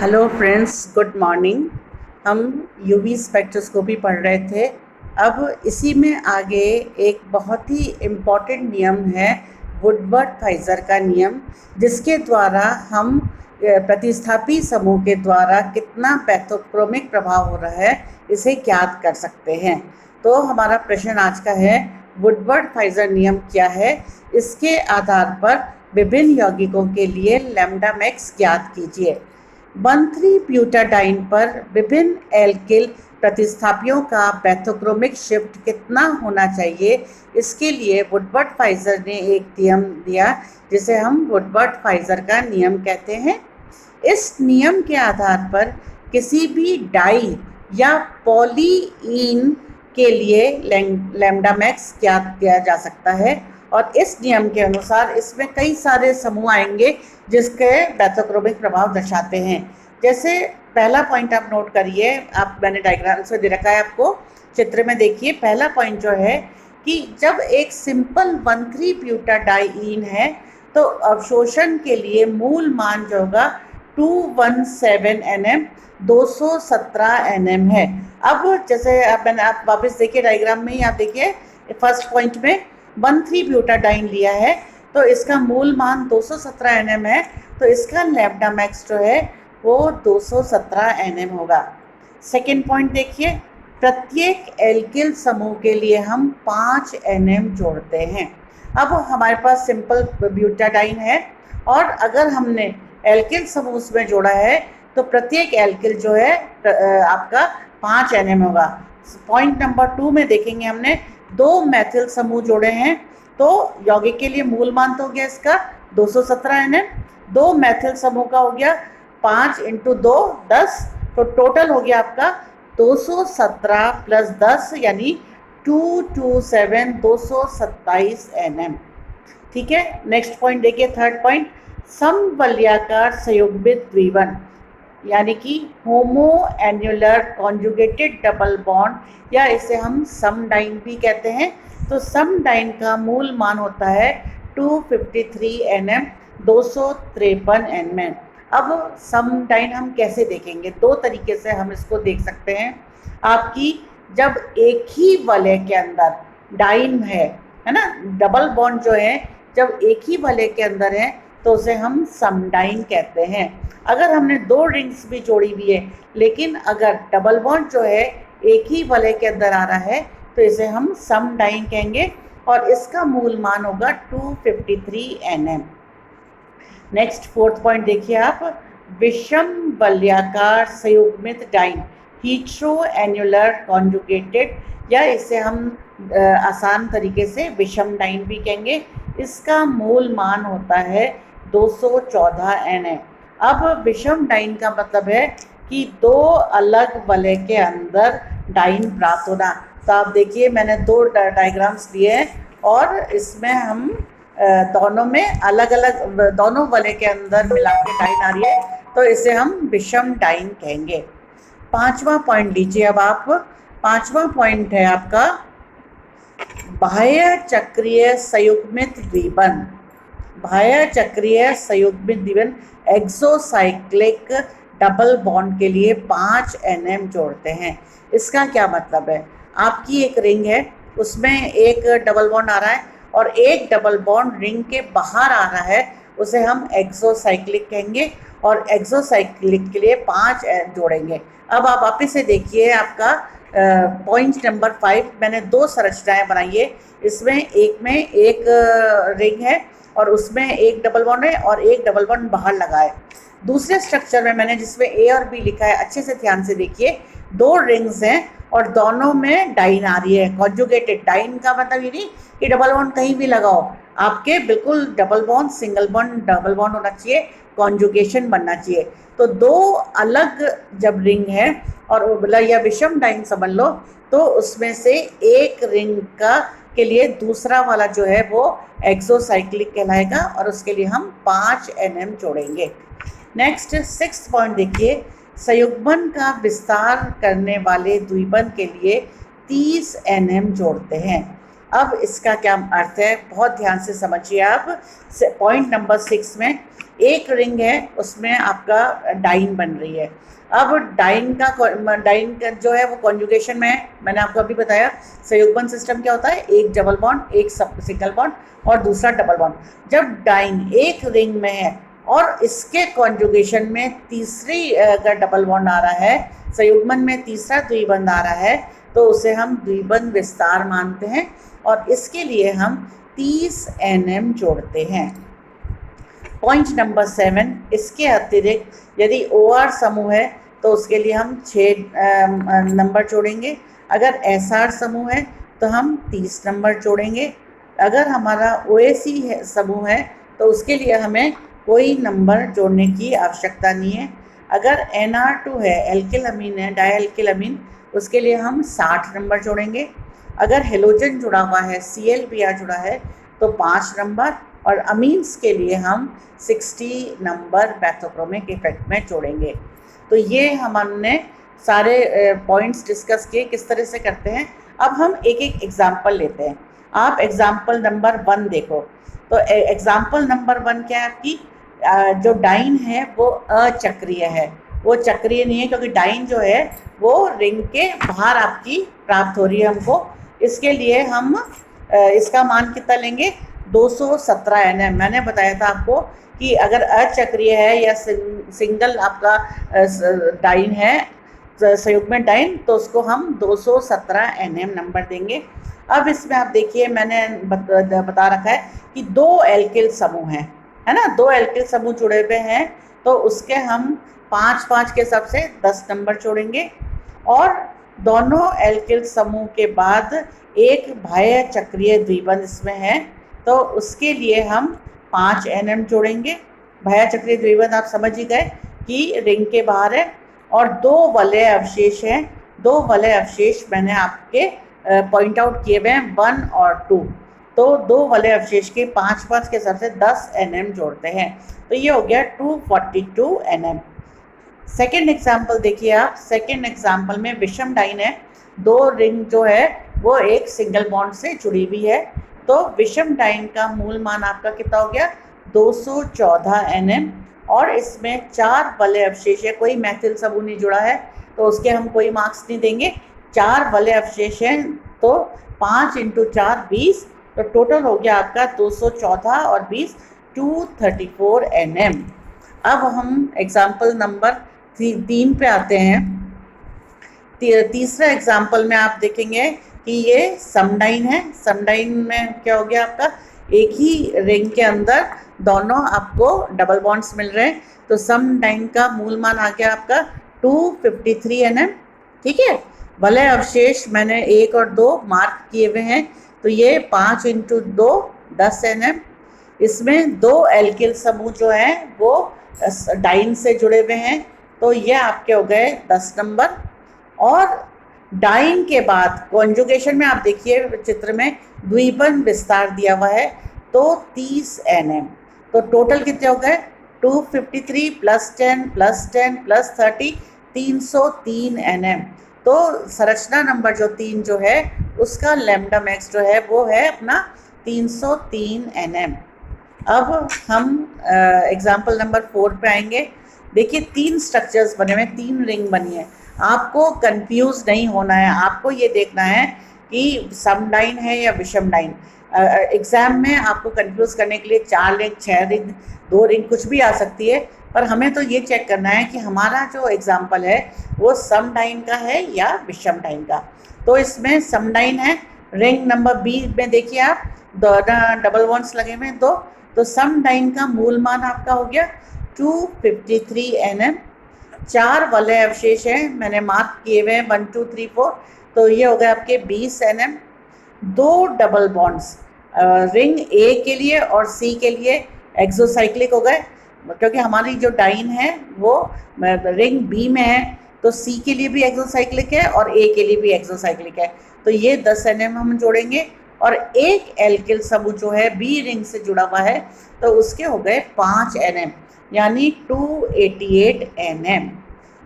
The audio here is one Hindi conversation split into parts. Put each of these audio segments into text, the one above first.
Hello friends, good morning. हम यूवी स्पेक्ट्रोस्कोपी पढ़ रहे थे। अब इसी में आगे एक बहुत ही इम्पॉर्टेंट नियम है, वुडवर्ड-फाइजर का नियम, जिसके द्वारा हम प्रतिस्थापी समूह के द्वारा कितना पैथोक्रोमिक प्रभाव हो रहा है इसे ज्ञात कर सकते हैं। तो हमारा प्रश्न आज का है, वुडवर्ड-फाइजर नियम क्या है? इसके आधार पर विभिन्न यौगिकों के लिए लैम्डा मैक्स ज्ञात कीजिए। 1,3-ब्यूटाडाइन पर विभिन्न एल्किल प्रतिस्थापियों का पैथोक्रोमिक शिफ्ट कितना होना चाहिए, इसके लिए वुडवर्ड-फाइजर ने एक नियम दिया जिसे हम वुडवर्ड-फाइजर का नियम कहते हैं। इस नियम के आधार पर किसी भी डाई या पॉलीईन के लिए लैम्डा मैक्स ज्ञात किया जा सकता है, और इस नियम के अनुसार इसमें कई सारे समूह आएंगे जिसके पैथोक्रोमिक प्रभाव दर्शाते हैं। जैसे पहला पॉइंट आप नोट करिए, मैंने डायग्राम्स में दे रखा है, आपको चित्र में देखिए। पहला पॉइंट जो है कि जब एक सिंपल 1,3-ब्यूटाडाइन है तो अवशोषण के लिए मूल मान जो होगा 217 nm 217 nm है। अब जैसे आप वापस देखिए डायग्राम में ही, आप देखिए फर्स्ट पॉइंट में 1,3-ब्यूटाडाइन लिया है तो इसका मूल मान 217 nm है, तो इसका लैम्डा मैक्स जो है वो 217 nm होगा। सेकेंड पॉइंट देखिए, प्रत्येक एल्किल समूह के लिए हम 5 nm जोड़ते हैं। अब हमारे पास सिंपल ब्यूटाडाइन है और अगर हमने एल्किल समूह में जोड़ा है तो प्रत्येक एल्किल जो है आपका 5 nm होगा। पॉइंट नंबर 2 में देखेंगे, हमने 2 मैथिल समूह जोड़े हैं तो यौगिक के लिए मूल मान तो हो गया इसका 217 nm, 2 मैथिल समूह का हो गया 5 × 2 10, तो टोटल हो गया आपका 217 + 10 यानी 227 227 nm। ठीक है, नेक्स्ट पॉइंट देखिए, थर्ड पॉइंट, समवलयाकार संयुग्मित द्विबंध यानी कि होमो एन्युलर कॉन्जुगेटेड डबल बॉन्ड, या इसे हम समडाइन भी कहते हैं। तो समडाइन का मूल मान होता है 253 nm 253 nm। अब समडाइन हम कैसे देखेंगे? 2 तरीके से हम इसको देख सकते हैं। आपकी जब एक ही वलय के अंदर डाइन है ना, डबल बॉन्ड जो है जब एक ही वलय के अंदर है तो उसे हम समडाइन कहते हैं। अगर हमने 2 रिंग्स भी जोड़ी हुई है लेकिन अगर डबल बॉन्ड जो है एक ही वलय के अंदर आ रहा है तो इसे हम समडाइन कहेंगे और इसका मूल मान होगा 253 nm। नेक्स्ट फोर्थ पॉइंट देखिए आप, विषम वलयाकार संयुग्मित डाइन हीट्रो एन्युलर कॉन्जुगेटेड, या इसे हम आसान तरीके से विषम डाइन भी कहेंगे। इसका मूल मान होता है 214 nm। अब विषम डाइन का मतलब है कि 2 अलग वलय के अंदर डाइन प्राप्त होना। तो आप देखिए, मैंने 2 डायग्राम्स लिए हैं और इसमें हम दोनों में अलग अलग, दोनों वलय के अंदर मिला के डाइन आ रही है, तो इसे हम विषम डाइन कहेंगे। 5वां पॉइंट लीजिए अब आप। 5वां पॉइंट है आपका बाह्य चक्रीय संयुग्मित द्विबंध। बाह्य चक्रीय संयुग्मित द्विबंध एक्सोसाइक्लिक डबल बॉन्ड के लिए 5 nm जोड़ते हैं। इसका क्या मतलब है? आपकी एक रिंग है, उसमें एक डबल बॉन्ड आ रहा है और एक डबल बॉन्ड रिंग के बाहर आ रहा है, उसे हम एक्सोसाइक्लिक कहेंगे और एक्सोसाइक्लिक के लिए 5 जोड़ेंगे। अब आप वापस से देखिए, आपका पॉइंट नंबर 5, मैंने 2 संरचनाएं बनाई है। इसमें एक में एक रिंग है और उसमें एक डबल बॉन्ड है और एक डबल बॉन्ड बाहर लगा है। दूसरे स्ट्रक्चर में मैंने जिसमें ए और बी लिखा है, अच्छे से ध्यान से देखिए, 2 रिंग्स हैं और दोनों में डाइन आ रही है, कॉन्जुगेटेड। डाइन का मतलब ये नहीं कि डबल बॉन्ड कहीं भी लगाओ, आपके बिल्कुल double bond single bond double bond होना चाहिए, कॉन्जुगेशन बनना चाहिए। तो 2 अलग जब रिंग है और या विषम डाइन समझ लो, तो उसमें से एक रिंग का के लिए दूसरा वाला जो है वो एक्सोसाइक्लिक कहलाएगा और उसके लिए हम 5 nm जोड़ेंगे। नेक्स्ट 6th पॉइंट देखिए, संयुग्मन का विस्तार करने वाले द्विबंध के लिए 30 nm जोड़ते हैं। अब इसका क्या अर्थ है, बहुत ध्यान से समझिए आप। पॉइंट नंबर 6 में एक रिंग है उसमें आपका डाइन बन रही है। अब डाइन का जो है वो कॉन्जुगेशन में है। मैंने आपको अभी बताया संयुग्मन सिस्टम क्या होता है, एक डबल बॉन्ड, एक सिंगल बॉन्ड और दूसरा डबल बॉन्ड। जब डाइन एक रिंग में है और इसके कॉन्जुगेशन में तीसरी अगर डबल बॉन्ड आ रहा है, संयुग्मन में तीसरा द्विबंध आ रहा है, तो उसे हम द्विबंध विस्तार मानते हैं और इसके लिए हम 30 NM जोड़ते हैं। पॉइंट नंबर 7, इसके अतिरिक्त यदि OR समूह है तो उसके लिए हम 6 नंबर जोड़ेंगे। अगर SR समूह है तो हम 30 नंबर जोड़ेंगे। अगर हमारा OAC समूह है तो उसके लिए हमें कोई नंबर जोड़ने की आवश्यकता नहीं है। अगर NR2 है, एल्किल अमीन है, डायल्किल अमीन, उसके लिए हम 60 नंबर जोड़ेंगे। अगर हेलोजन जुड़ा हुआ है, ClBr जुड़ा है, तो 5 नंबर, और अमीन्स के लिए हम 60 नंबर पैथोक्रोमिक इफेक्ट में जोड़ेंगे। तो ये हमने सारे पॉइंट्स डिस्कस किए किस तरह से करते हैं। अब हम एक एक एग्जाम्पल लेते हैं। आप एग्जाम्पल नंबर 1 देखो। तो एग्जाम्पल नंबर 1 क्या है आपकी, जो डाइन है वो अचक्रीय है, वो चक्रीय नहीं है, क्योंकि डाइन जो है वो रिंग के बाहर आपकी प्राप्त हो रही है हमको। इसके लिए हम इसका मान कितना लेंगे, 217 NM। मैंने बताया था आपको कि अगर अचक्रीय है या सिंगल आपका डाइन है, संयुग्मित डाइन, तो उसको हम 217 NM नंबर देंगे। अब इसमें आप देखिए मैंने बता रखा है कि 2 एल्किल समूह हैं, है ना, 2 एल्किल समूह जुड़े हुए हैं, तो उसके हम 5-5 के हिसाब से 10 नंबर जोड़ेंगे। और दोनों एल्किल समूह के बाद एक बाह्य चक्रीय द्विबंध इसमें है, तो उसके लिए हम 5 NM जोड़ेंगे। बाह्य चक्रीय द्विबंध आप समझ ही गए कि रिंग के बाहर है। और 2 वलय अवशेष हैं, 2 वलय अवशेष मैंने आपके पॉइंट आउट किए हुए हैं, 1 और 2। तो 2 वलय अवशेष के 5-5 के हिसाब से 10 NM जोड़ते हैं, तो ये हो गया 242 NM। सेकेंड एग्जाम्पल देखिए आप। सेकेंड एग्जाम्पल में विषम डाइन है, 2 रिंग जो है वो एक सिंगल बॉन्ड से जुड़ी हुई है। तो विषम डाइन का मूल मान आपका कितना हो गया, 214 NM। और इसमें 4 वलय अवशेष है, कोई मैथिल समूह नहीं जुड़ा है, तो उसके हम कोई मार्क्स नहीं देंगे। 4 वलय अवशेष हैं, तो 5 × 4 20, तो टोटल हो गया आपका 214 और 20 234 NM। अब हम एग्जाम्पल नंबर 3 पे आते हैं। तीसरा एग्जाम्पल में आप देखेंगे कि ये समडाइन है। समडाइन में क्या हो गया आपका, एक ही रिंग के अंदर दोनों आपको डबल बॉन्ड्स मिल रहे हैं, तो समडाइन का मूल मान आ गया आपका 253 NM। ठीक है, वलय अवशेष मैंने 1 और 2 मार्क किए हुए हैं, तो ये 5 × 2 10 NM। इसमें 2 एल्किल समूह जो हैं वो डाइन से जुड़े हुए हैं, तो ये आपके हो गए 10 नंबर। और डाइन के बाद कॉन्जुगेशन में आप देखिए चित्र में द्विबंध विस्तार दिया हुआ है, तो 30 NM। तो टोटल कितने हो गए, 253 + 10 + 10 + 30 303 NM। तो संरचना नंबर जो 3 जो है उसका लैम्डा मैक्स जो है वो है अपना 303 NM। अब हम एग्जाम्पल नंबर 4 पे आएंगे। देखिए 3 स्ट्रक्चर्स बने हुए हैं, 3 रिंग बनी है। आपको कंफ्यूज नहीं होना है, आपको ये देखना है कि समडाइन है या विषम डाइन। एग्ज़ाम में आपको कंफ्यूज करने के लिए 4 रिंग, 6 रिंग, 2 रिंग कुछ भी आ सकती है, पर हमें तो ये चेक करना है कि हमारा जो एग्जाम्पल है वो समडाइन का है या विषम डाइन का। तो इसमें समडाइन है। रिंग नंबर B में देखिए आप, डबल बॉन्ड्स लगे हुए हैं 2, तो समडाइन का मूल मान आपका हो गया 253 NM। 4 वलय अवशेष हैं, मैंने मार्क किए हुए हैं 1 2 3 4, तो ये हो गए आपके 20 NM। 2 double bonds ring A के लिए और C के लिए एक्सोसाइक्लिक हो गए, क्योंकि हमारी जो डाइन है वो रिंग B में है, तो C के लिए भी एक्सोसाइक्लिक है और A के लिए भी एक्सोसाइक्लिक है, तो ये 10 NM हम जोड़ेंगे। और एक एल्किल समूह जो है B रिंग से जुड़ा हुआ है, तो उसके हो गए 5 NM, यानी 288 NM।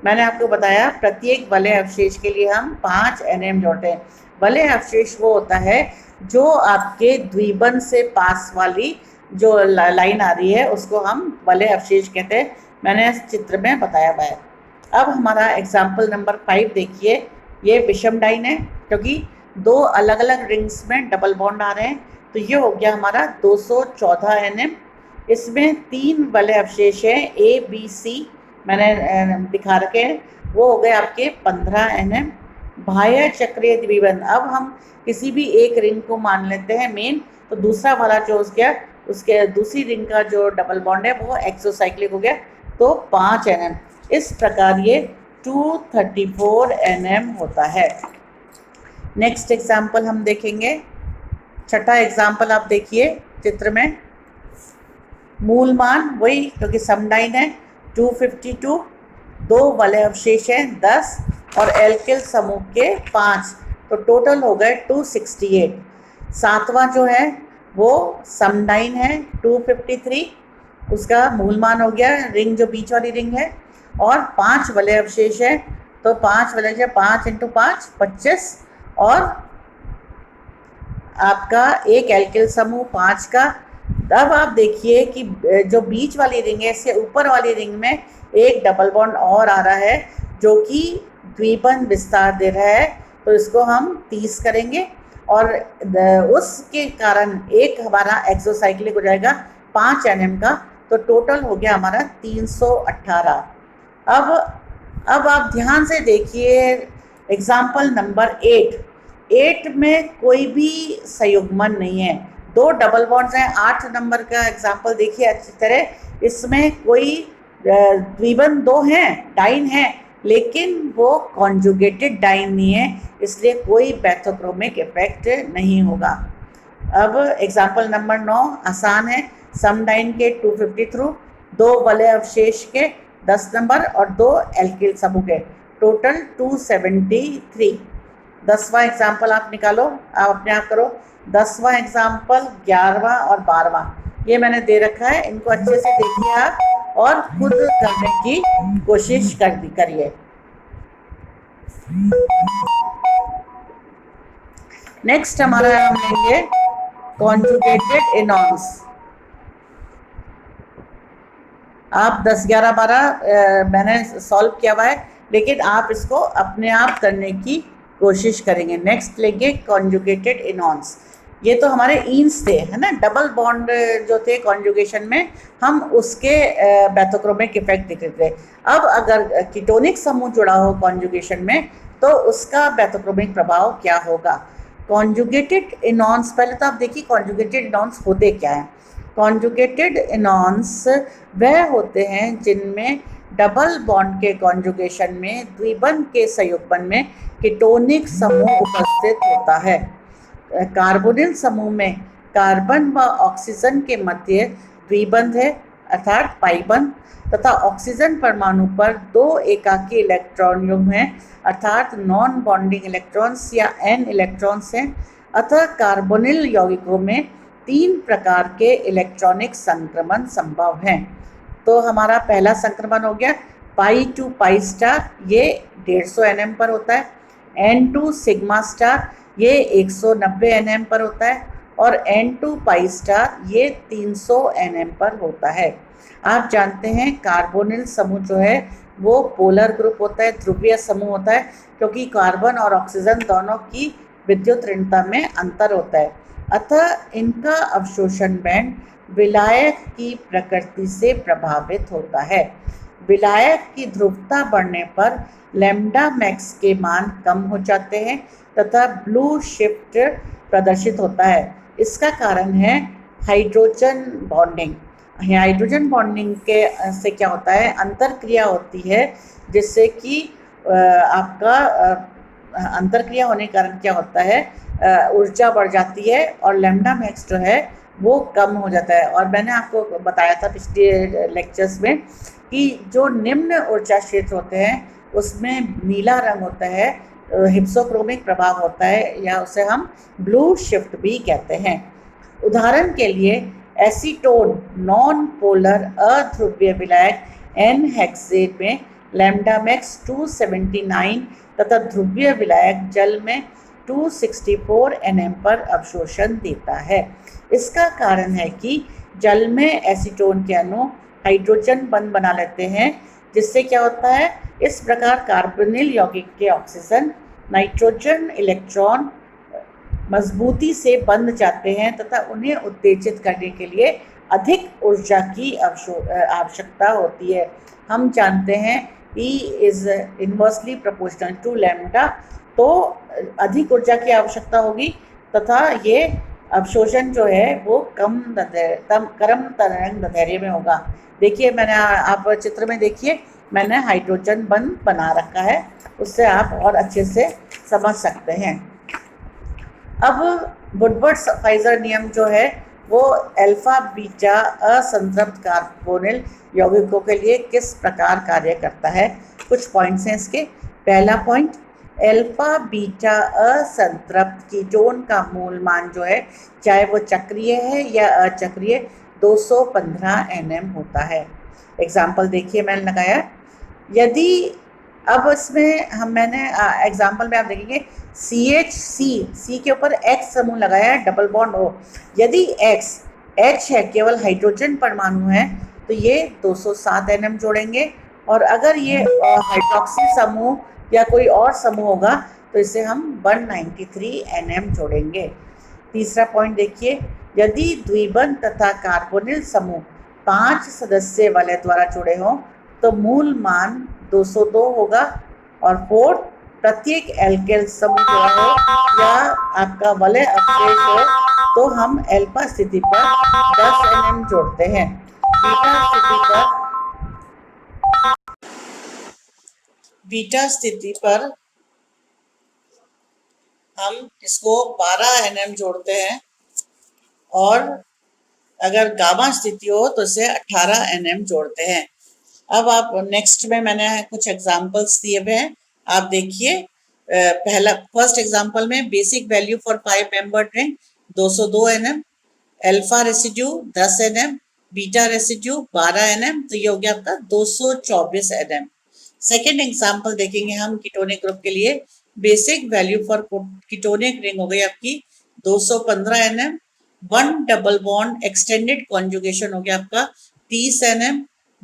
मैंने आपको बताया प्रत्येक वलय अवशेष के लिए हम 5 NM जोड़ते हैं। वलय अवशेष वो होता है जो आपके द्विबंध से पास वाली जो लाइन आ रही है उसको हम वलय अवशेष कहते हैं। मैंने इस चित्र में बताया हुआ है। अब हमारा एग्जाम्पल नंबर 5 देखिए। ये विषम डाइन है क्योंकि दो अलग अलग रिंग्स में डबल बॉन्ड आ रहे हैं। तो ये हो गया हमारा 214 Nm। इसमें 3 वलय अवशेष हैं A, B, C मैंने दिखा रखे हैं। वो हो गए आपके 15 Nm। बाह्य चक्रीय द्विबंध, अब हम किसी भी एक रिंग को मान लेते हैं मेन, तो दूसरा वाला जो उसके दूसरी रिंग का जो डबल बॉन्ड है वो एक्सोसाइक्लिक हो गया, तो 5 Nm। इस प्रकार ये 234 Nm होता है। नेक्स्ट एग्जाम्पल हम देखेंगे। छठा एग्जाम्पल आप देखिए चित्र में। मूल मान वही क्योंकि समडाइन है 252, दो वलय अवशेष हैं 10 और एल्किल समूह के 5, तो टोटल हो गए 268। सातवां जो है वो समडाइन है 253, उसका मूल मान हो गया रिंग जो बीच वाली रिंग है, और 5 वलय अवशेष है, तो 5 वलय अवशेष 5 × 5 25, और आपका एक एल्किल समूह 5 का। अब आप देखिए कि जो बीच वाली रिंग है इससे ऊपर वाली रिंग में एक डबल बॉन्ड और आ रहा है जो कि द्विबंध विस्तार दे रहा है, तो इसको हम 30 करेंगे और उसके कारण एक हमारा एक्सोसाइक्लिक हो जाएगा 5 Nm का, तो टोटल हो गया हमारा 318। अब आप ध्यान से देखिए एग्जाम्पल नंबर 8 में कोई भी संयुग्मन नहीं है, दो डबल बॉन्ड्स हैं। 8 नंबर का एग्जाम्पल देखिए अच्छी तरह, इसमें कोई द्विबंध 2 हैं, डाइन है, लेकिन वो कॉन्जुगेटेड डाइन नहीं है, इसलिए कोई बैथोक्रोमिक इफेक्ट नहीं होगा। अब एग्जाम्पल नंबर 9 आसान है। सम डाइन के 253, दो वलय अवशेष के 10 नंबर और 2 एल्किल समूह के, टोटल 273। 10वां एग्जाम्पल आप निकालो, आप अपने आप करो। 10वां एग्जाम्पल, 11वां और 12वां ये मैंने दे रखा है, इनको अच्छे से देखिए आप और खुद करने की कोशिश करिए। नेक्स्ट हमारा हम लेंगे कॉन्जुगेटेड एनॉन्स। आप 10, 11, 12 मैंने सॉल्व किया हुआ है, लेकिन आप इसको अपने आप करने की कोशिश करेंगे। नेक्स्ट लेंगे कॉन्जुगेटेड एनॉन्स। ये तो हमारे ईन्स थे, है ना, डबल बॉन्ड जो थे कॉन्जुगेशन में, हम उसके बैथोक्रोमिक इफेक्ट दिख रहे थे। अब अगर कीटोनिक समूह जुड़ा हो कॉन्जुगेशन में, तो उसका बैथोक्रोमिक प्रभाव क्या होगा। कॉन्जुगेटेड एनॉन्स, पहले तो आप देखिए कॉन्जुगेटेड एनॉन्स होते क्या हैं। कॉन्जुगेटेड एनॉन्स वह होते हैं जिनमें डबल बॉन्ड के कॉन्जुगेशन में द्विबंध के संयुग्मन में कीटोनिक समूह उपस्थित होता है। कार्बोनिल समूह में कार्बन व ऑक्सीजन के मध्य द्विबंध है अर्थात पाई बंध, तथा ऑक्सीजन परमाणु पर 2 एकाकी इलेक्ट्रॉन युग्म हैं अर्थात नॉन बॉन्डिंग इलेक्ट्रॉन्स या n इलेक्ट्रॉन्स हैं। अतः कार्बोनिल यौगिकों में 3 प्रकार के इलेक्ट्रॉनिक संक्रमण संभव हैं। तो हमारा पहला संक्रमण हो गया पाई टू पाई स्टार, ये 150 Nm पर होता है। N2 सिग्मा स्टार, ये 190 Nm पर होता है, और N2 पाई स्टार ये 300 Nm पर होता है। आप जानते हैं कार्बोनिल समूह जो है वो पोलर ग्रुप होता है, ध्रुवीय समूह होता है, क्योंकि कार्बन और ऑक्सीजन दोनों की विद्युत ऋणता में अंतर होता है। अतः इनका अवशोषण बैंड विलायक की प्रकृति से प्रभावित होता है। विलायक की ध्रुवता बढ़ने पर लैम्डा मैक्स के मान कम हो जाते हैं तथा ब्लू शिफ्ट प्रदर्शित होता है। इसका कारण है हाइड्रोजन बॉन्डिंग। हाइड्रोजन बॉन्डिंग के से क्या होता है, अंतर क्रिया होती है, जिससे कि आपका अंतर क्रिया होने के कारण क्या होता है, ऊर्जा बढ़ जाती है और लैम्डा मैक्स जो है वो कम हो जाता है। और मैंने आपको बताया था पिछले लेक्चर्स में कि जो निम्न ऊर्जा क्षेत्र होते हैं उसमें नीला रंग होता है, हिप्सोक्रोमिक प्रभाव होता है, या उसे हम ब्लू शिफ्ट भी कहते हैं। उदाहरण के लिए एसीटोन नॉन पोलर अध्रुवीय विलायक N-हेक्सेन में लैम्डा मैक्स 279 तथा ध्रुवीय विलायक जल में 264 Nm पर अवशोषण देता है। इसका कारण है कि जल में एसीटोन के अणु हाइड्रोजन बंध बना लेते हैं, जिससे क्या होता है, इस प्रकार कार्बोनिल यौगिक के ऑक्सीजन नाइट्रोजन इलेक्ट्रॉन मजबूती से बंध जाते हैं तथा उन्हें उत्तेजित करने के लिए अधिक ऊर्जा की आवश्यकता होती है। हम जानते हैं E is inversely proportional to lambda, तो अधिक ऊर्जा की आवश्यकता होगी तथा ये अवशोषण जो है वो कम तरंग दैर्ध्य में होगा। देखिए मैंने आप चित्र में देखिए मैंने हाइड्रोजन बंध बना रखा है, उससे आप और अच्छे से समझ सकते हैं। अब वुडवर्ड-फाइजर नियम जो है वो अल्फा बीटा असंतृप्त कार्बोनिल यौगिकों के लिए किस प्रकार कार्य करता है। कुछ पॉइंट्स हैं इसके। पहला पॉइंट, अल्फा बीटा असंतृप्त कीटोन का मूल मान जो है, चाहे वो चक्रीय है या अचक्रीय, 215 nm होता है। एग्जाम्पल देखिए मैंने लगाया, यदि अब इसमें मैंने एग्जाम्पल में आप देखेंगे सी के ऊपर X समूह लगाया है, डबल बॉन्ड O। यदि H है, केवल हाइड्रोजन परमाणु है, तो ये 207 nm जोड़ेंगे, और अगर ये हाइड्रोक्सी समूह या कोई और समूह होगा तो इसे हम 193 nm जोड़ेंगे। तीसरा पॉइंट देखिए, यदि द्विबंध तथा कार्बोनिल समूह 5 सदस्य वलय द्वारा जुड़े हों तो मूल मान 202 होगा, और फोर्थ, प्रत्येक एल्केल समूह जुड़ा हो या आपका वलय अवशेष हो तो हम अल्फा स्थिति पर 10 nm जोड़ते हैं। बीटा स्थिति पर हम इसको 12 nm जोड़ते हैं, और अगर गामा स्थिति हो तो इसे 18 nm जोड़ते हैं। अब आप नेक्स्ट में मैंने कुछ एग्जांपल्स दिए हुए हैं, आप देखिए। पहला फर्स्ट एग्जांपल में basic value for 5 membered ring 202 nm, alpha residue 10 nm, beta residue 12 nm, तो ये हो गया आपका 224 nm। सेकेंड एग्जांपल देखेंगे हम कीटोनिक ग्रुप के लिए। Basic value for ketonic ring हो गई आपकी 215 nm, 1 double bond extended conjugation हो गया आपका 30 nm,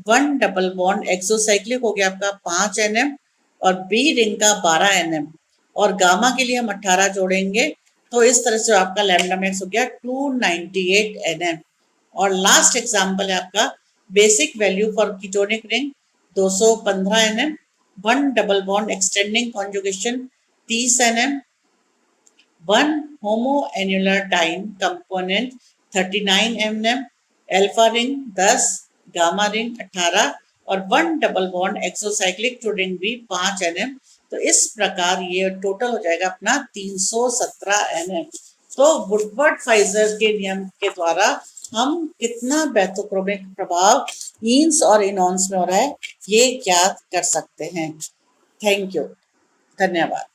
1 डबल बॉन्ड एक्सोसाइक्लिक हो गया आपका 5 nm, और बी रिंग का 12 nm, और गामा के लिए हम 18 जोड़ेंगे, तो इस तरह से आपका लैम्डा मैक्स हो गया 298 nm। और लास्ट एग्जांपल है आपका basic value for ketonic ring 215 nm, 1 double bond extending conjugation 30 nm, 1 homoannular diene component 39 nm, alpha ring 10, gamma ring 18, और 1 double bond exocyclic to ring भी 5 nm। तो इस प्रकार ये टोटल हो जाएगा अपना 317 nm। तो वुडवर्ड-फाइजर के नियम के द्वारा हम कितना बैथोक्रोमिक प्रभाव ईन्स और इनॉन्स में हो रहा है ये ज्ञात कर सकते हैं। थैंक यू, धन्यवाद।